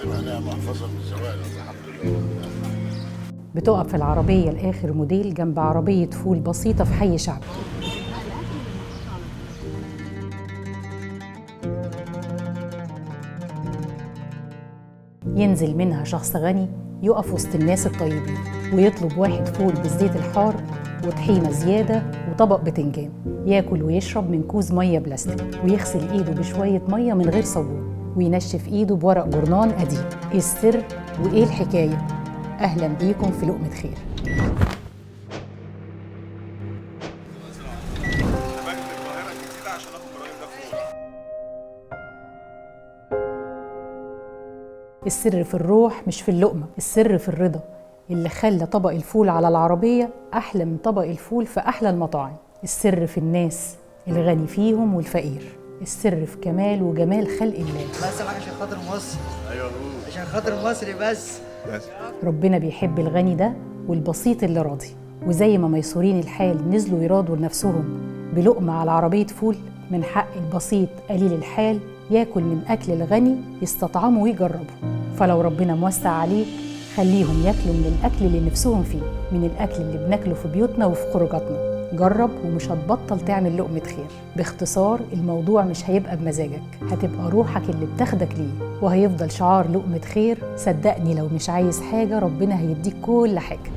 بقى لها محفظه من الزوال الحمد لله. بتقف العربية لآخر موديل جنب عربية فول بسيطة في حي شعبي. ينزل منها شخص غني يقف وسط الناس الطيبين ويطلب واحد فول بالزيت الحار وطحينة زيادة وطبق بتنجان، ياكل ويشرب من كوز مية بلاستيك ويغسل ايده بشوية مية من غير صابون وينشف ايده بورق جورنان قديم. ايه السر وايه الحكاية؟ اهلا بيكم في لقمة خير. السر في الروح مش في اللقمة، السر في الرضا اللي خلى طبق الفول على العربية أحلى من طبق الفول في أحلى المطاعم. السر في الناس، الغني فيهم والفقير. السر في كمال وجمال خلق الله. بس عشان خاطر مصر. ايوه عشان خاطر مصر بس. ربنا بيحب الغني ده والبسيط اللي راضي، وزي ما ميسورين الحال نزلوا يرادوا لنفسهم بلقمة على عربية فول، من حق البسيط قليل الحال ياكل من أكل الغني يستطعمه ويجربه. فلو ربنا موسع عليك خليهم ياكلوا من الأكل اللي نفسهم فيه، من الأكل اللي بناكله في بيوتنا وفي خروجاتنا. جرب ومش هتبطل تعمل لقمة خير. باختصار الموضوع مش هيبقى بمزاجك، هتبقى روحك اللي بتاخدك ليه، وهيفضل شعار لقمة خير. صدقني لو مش عايز حاجة ربنا هيديك كل حاجة.